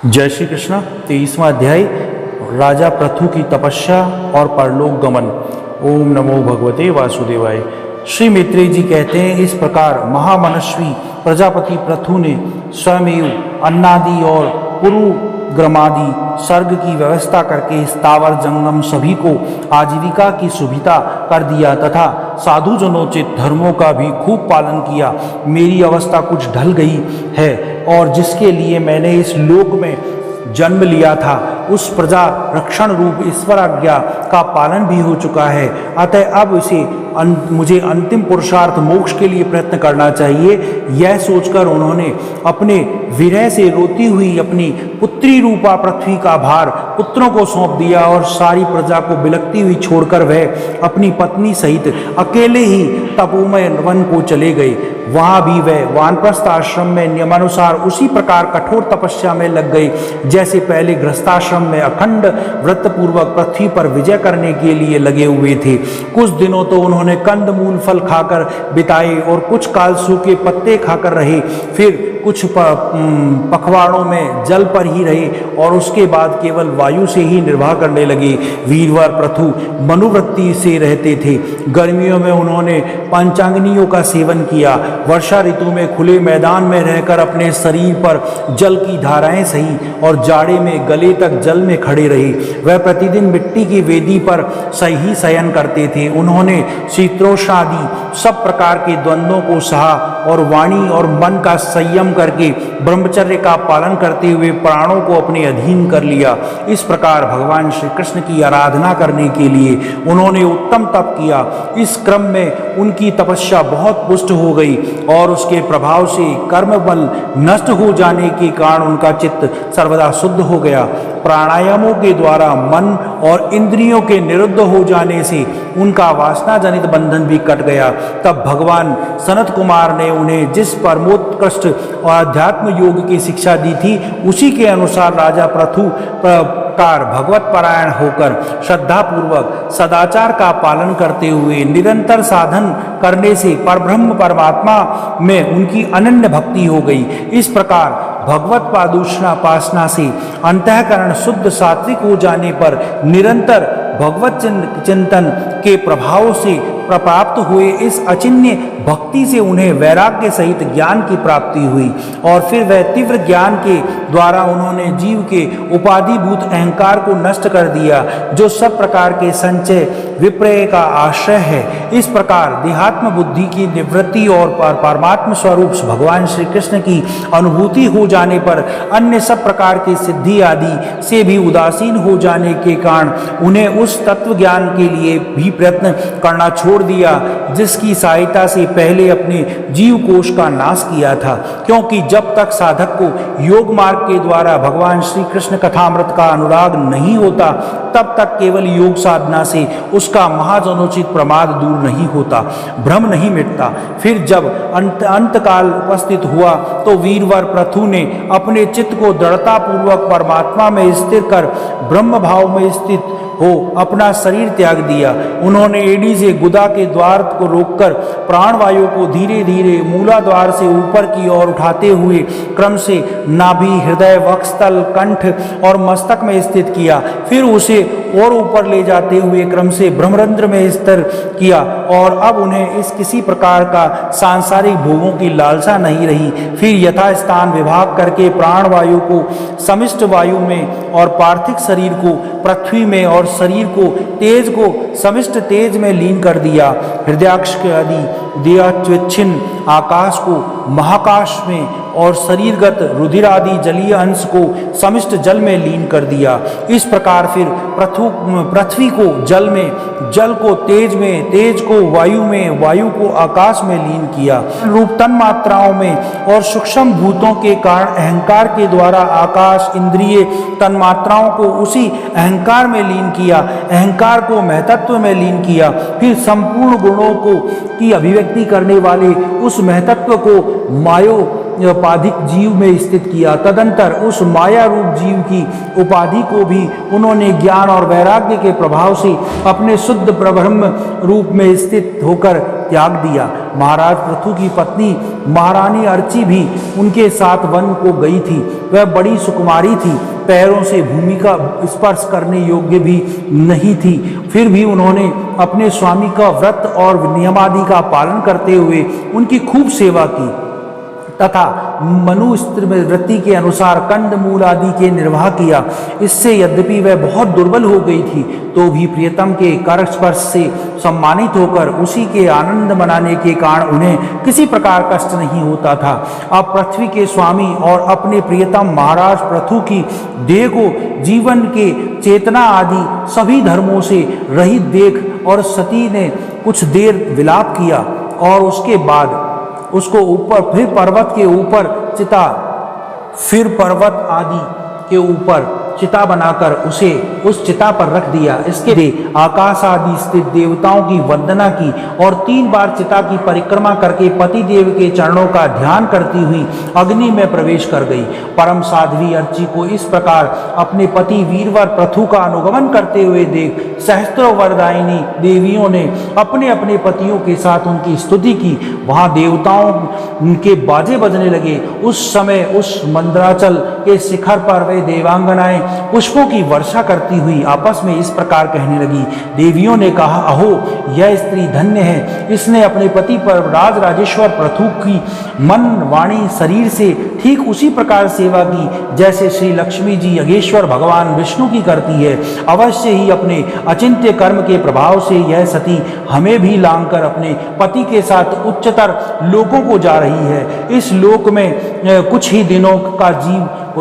जय श्री कृष्ण। 23वां अध्याय राजा पृथु की तपस्या और परलोक गमन। ओम नमो भगवते वासुदेवाय। श्री मैत्रेय जी कहते हैं, इस प्रकार महामनस्वी प्रजापति पृथु ने स्वयं अन्नादि और पुरुग्रमादि सर्ग की व्यवस्था करके स्थावर जंगम सभी को आजीविका की सुविधा कर दिया तथा साधुजनोचित धर्मों का भी खूब पालन किया। मेरी अवस्था कुछ ढल गई है और जिसके लिए मैंने इस लोक में जन्म लिया था उस प्रजा रक्षण रूप ईश्वर आज्ञा का पालन भी हो चुका है। अतः अब मुझे अंतिम पुरुषार्थ मोक्ष के लिए प्रयत्न करना चाहिए। यह सोचकर उन्होंने अपने विरह से रोती हुई अपनी पुत्री रूपा पृथ्वी का भार पुत्रों को सौंप दिया और सारी प्रजा को बिलखती हुई छोड़कर वह अपनी पत्नी सहित अकेले ही तपोमय वन को चले गए। वहां भी वह वानप्रस्थ आश्रम में नियमानुसार उसी प्रकार कठोर तपस्या में लग गए जैसे पहले गृहस्थाश्रम में अखंड व्रत पूर्वक पृथ्वी पर विजय करने के लिए लगे हुए थे। कुछ दिनों तो उन्होंने कंद मूल फल खाकर बिताए और कुछ काल सूखे पत्ते खाकर रहे, फिर कुछ पखवाड़ों में जल पर ही रहे और उसके बाद केवल वायु से ही निर्वाह करने लगे। वीरवर पृथु मनुवृत्ति से रहते थे। गर्मियों में उन्होंने पंचांगनियों का सेवन किया। वर्षा ऋतु में खुले मैदान में रहकर अपने शरीर पर जल की धाराएं सही और जाड़े में गले तक जल में खड़े रहे। वह प्रतिदिन मिट्टी की वेदी पर सही शयन करते थे। उन्होंने शीतोष्णादि सब प्रकार के द्वंद्वों को सहा और वाणी और मन का संयम करके ब्रह्मचर्य का पालन करते हुए प्राणों को अपने अधीन कर लिया। इस प्रकार भगवान श्री कृष्ण की आराधना करने के लिए उन्होंने उत्तम तप किया। इस क्रम में उनकी तपस्या बहुत पुष्ट हो गई और उसके प्रभाव से कर्म बल नष्ट हो जाने के कारण उनका चित्त सर्वदा शुद्ध हो गया। प्राणायामों के द्वारा मन और इंद्रियों के निरुद्ध हो जाने से उनका वासना जनित बंधन भी कट गया। तब भगवान सनत कुमार ने उन्हें जिस परमोत्कृष्ट और अध्यात्म योग की शिक्षा दी थी उसी के अनुसार राजा पृथु भगवत परायण होकर श्रद्धा पूर्वक सदाचार का पालन करते हुए निरंतर साधन करने से परब्रह्म परमात्मा में उनकी अनन्य भक्ति हो गई। इस प्रकार भगवत पादुषणोपासना से अंतःकरण शुद्ध सात्विक हो जाने पर निरंतर भगवत चिंतन के प्रभाव से प्राप्त हुए इस अचिन्त्य भक्ति से उन्हें वैराग्य सहित ज्ञान की प्राप्ति हुई और फिर वह तीव्र ज्ञान के द्वारा उन्होंने जीव के उपाधिभूत अहंकार को नष्ट कर दिया जो सब प्रकार के संचय विपर्य का आश्रय है। इस प्रकार देहात्म बुद्धि की निवृत्ति और परमात्म स्वरूप भगवान श्री कृष्ण की अनुभूति हो जाने पर अन्य सब प्रकार की सिद्धि आदि से भी उदासीन हो जाने के कारण उन्हें उस तत्व ज्ञान के लिए भी प्रयत्न करना छोड़ दिया जिसकी सहायता से पहले अपने जीव कोश का नाश किया था। क्योंकि जब तक साधक को योग मार्ग के द्वारा भगवान श्री कृष्ण कथामृत का अनुराग नहीं होता तब तक केवल योग साधना से उसका महाजनोचित प्रमाद दूर नहीं होता, भ्रम नहीं मिटता। फिर जब अंतकाल उपस्थित हुआ तो वीरवर पृथु ने अपने चित्त को दृढ़ता पूर्वक परमात्मा में स्थिर कर ब्रह्म भाव में स्थित हो अपना शरीर त्याग दिया। उन्होंने एड़ी से गुदा के द्वार को रोककर प्राणवायु को धीरे धीरे मूलाधार से ऊपर की ओर उठाते हुए क्रम से नाभि, हृदय, वक्षस्थल, कंठ और मस्तक में स्थित किया। फिर उसे और ऊपर ले जाते हुए क्रम से ब्रह्मरंध्र में स्थिर किया और अब उन्हें इस किसी प्रकार का सांसारिक भोगों की लालसा नहीं रही। फिर यथास्थान विभाग करके प्राणवायु को समिष्ट वायु में और पार्थिव शरीर को पृथ्वी में और शरीर को तेज को समिष्ट तेज में लीन कर दिया। हृदयाक्ष आदि देहाच्ഛिन्न आकाश को महाकाश में और शरीरगत रुधिर आदि जलीय अंश को समिष्ट जल में लीन कर दिया। इस प्रकार फिर पृथ्वी को जल में, जल को तेज में, तेज को वायु में, वायु को आकाश में लीन किया। रूप तन मात्राओं में और सूक्ष्म भूतों के कारण अहंकार के द्वारा आकाश इंद्रिय तन मात्राओं को उसी अहंकार में लीन किया, अहंकार को महतत्व में लीन किया। फिर संपूर्ण गुणों को की अभिव्यक्ति करने वाले उस महतत्व को मायोपाधिक जीव में स्थित किया। तदंतर उस माया रूप जीव की उपाधि को भी उन्होंने ज्ञान और वैराग्य के प्रभाव से अपने शुद्ध ब्रह्म रूप में स्थित होकर त्याग दिया। महाराज पृथु की पत्नी महारानी अर्ची भी उनके साथ वन को गई थी। वह बड़ी सुकुमारी थी, पैरों से भूमि का स्पर्श करने योग्य भी नहीं थी, फिर भी उन्होंने अपने स्वामी का व्रत और नियमादि का पालन करते हुए उनकी खूब सेवा की तथा मनुस्मृति के अनुसार कंद मूल आदि के निर्वाह किया। इससे यद्यपि वह बहुत दुर्बल हो गई थी तो भी प्रियतम के कर स्पर्श से सम्मानित होकर उसी के आनंद मनाने के कारण उन्हें किसी प्रकार कष्ट नहीं होता था। अब पृथ्वी के स्वामी और अपने प्रियतम महाराज पृथु की देह को जीवन के चेतना आदि सभी धर्मों से रहित देख और सती ने कुछ देर विलाप किया और उसके बाद उसको ऊपर फिर पर्वत आदि के ऊपर चिता बनाकर उसे उस चिता पर रख दिया। इसके लिए आकाश आदि स्थित देवताओं की वंदना की और 3 बार चिता की परिक्रमा करके पति देव के चरणों का ध्यान करती हुई अग्नि में प्रवेश कर गई। परम साध्वी अर्ची को इस प्रकार अपने पति वीरवर पृथु का अनुगमन करते हुए देख सहस्त्रों वरदायिनी देवियों ने अपने अपने पतियों के साथ उनकी स्तुति की। वहां देवताओं के बाजे बजने लगे। उस समय उस मंदराचल के शिखर पर वे देवांगनाएं पुष्पों की वर्षा करती हुई आपस में इस प्रकार कहने लगी। देवियों ने कहा, अहो यह स्त्री धन्य है, इसने अपने पति पर राज राजेश्वर पृथु की मन वाणी शरीर से ठीक उसी प्रकार सेवा की जैसे श्री लक्ष्मी जी यज्ञेश्वर भगवान विष्णु की करती है। अवश्य ही अपने अचिंत्य कर्म के प्रभाव से यह सती हमें भी लांघकर अपने पति के साथ उच्चतर लोकों को जा रही है। इस लोक में कुछ ही दिनों का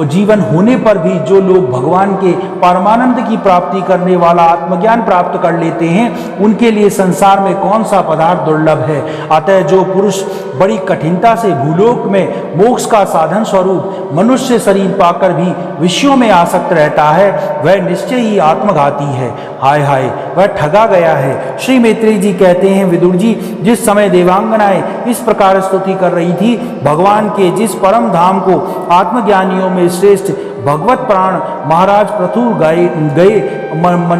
जीवन होने पर भी जो लोग भगवान के परमानंद की प्राप्ति करने वाला आत्मज्ञान प्राप्त कर लेते हैं उनके लिए संसार में कौन सा पदार्थ दुर्लभ है। अतः जो पुरुष बड़ी कठिनता से भूलोक में मोक्ष का साधन स्वरूप मनुष्य शरीर पाकर भी विषयों में आसक्त रहता है वह निश्चय ही आत्मघाती है। हाय हाय वह ठगा गया है। श्री मैत्रेयी जी कहते हैं, विदुर जी जिस समय देवांगनाएं इस प्रकार स्तुति कर रही थी, भगवान के जिस परम धाम को आत्मज्ञानियों में श्रेष्ठ भगवत प्राण महाराज पृथु गए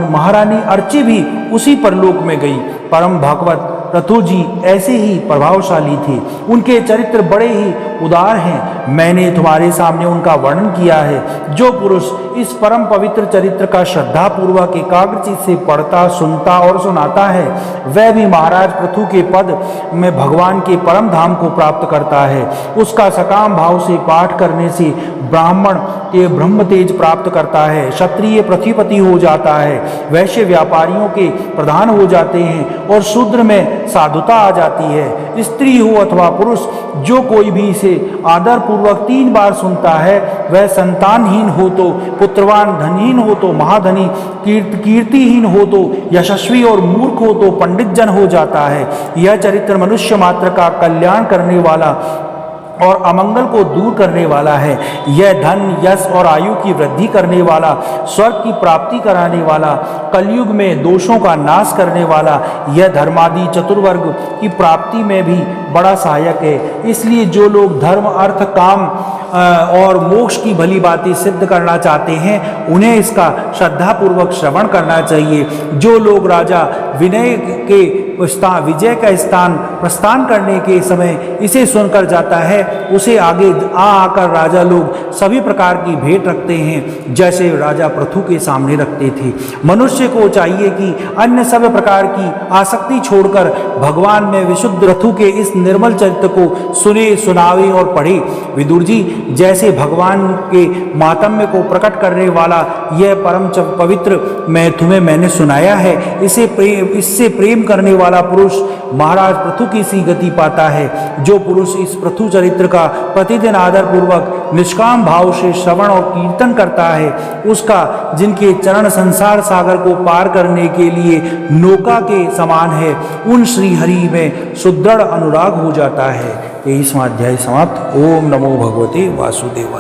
महारानी अर्ची भी उसी परलोक में गई। परम भगवत पृथु जी ऐसे ही प्रभावशाली थे, उनके चरित्र बड़े ही उदार हैं। मैंने तुम्हारे सामने उनका वर्णन किया है। जो पुरुष इस परम पवित्र चरित्र का श्रद्धा पूर्वक एकाग्रचित्त से पढ़ता, सुनता और सुनाता है वह भी महाराज पृथु के पद में भगवान के परम धाम को प्राप्त करता है। उसका सकाम भाव से पाठ करने से ब्राह्मण के ब्रह्म तेज प्राप्त करता है, क्षत्रिय पृथ्वीपति हो जाता है, वैश्य व्यापारियों के प्रधान हो जाते हैं और शूद्र में साधुता आ जाती है। स्त्री हो अथवा पुरुष जो कोई भी इसे आदर पूर्वक 3 बार सुनता है वह संतानहीन हो तो पुत्रवान, धनहीन हो तो महाधनी, कीर्तिहीन हो तो यशस्वी और मूर्ख हो तो पंडित जन हो जाता है। यह चरित्र मनुष्य मात्र का कल्याण करने वाला और अमंगल को दूर करने वाला है। यह धन, यश और आयु की वृद्धि करने वाला, स्वर्ग की प्राप्ति कराने वाला, कलयुग में दोषों का नाश करने वाला, यह धर्मादि चतुर्वर्ग की प्राप्ति में भी बड़ा सहायक है। इसलिए जो लोग धर्म, अर्थ, काम और मोक्ष की भली बातें सिद्ध करना चाहते हैं उन्हें इसका श्रद्धापूर्वक श्रवण करना चाहिए। जो लोग राजा विजय का स्थान प्रस्थान करने के समय इसे सुनकर जाता है उसे आगे आकर राजा लोग सभी प्रकार की भेंट रखते हैं जैसे राजा पृथु के सामने रखते थे। मनुष्य को चाहिए कि अन्य सब प्रकार की आसक्ति छोड़कर भगवान में विशुद्ध पृथु के इस निर्मल चरित्र को सुने, सुनावे और पढ़े। विदुर जी जैसे भगवान के मातम्य को प्रकट करने वाला यह परम पवित्र मैंने सुनाया है, इससे प्रेम करने वाला पुरुष महाराज पृथु की सी गति पाता है। जो पुरुष इस पृथु चरित्र का प्रतिदिन आदर पूर्वक निष्काम भाव से श्रवण और कीर्तन करता है उसका जिनके चरण संसार सागर को पार करने के लिए नौका के समान है उन श्री हरि में सुदृढ़ अनुराग हो जाता है। 23वां अध्याय समाप्त। ओम नमो भगवते वासुदेवाय।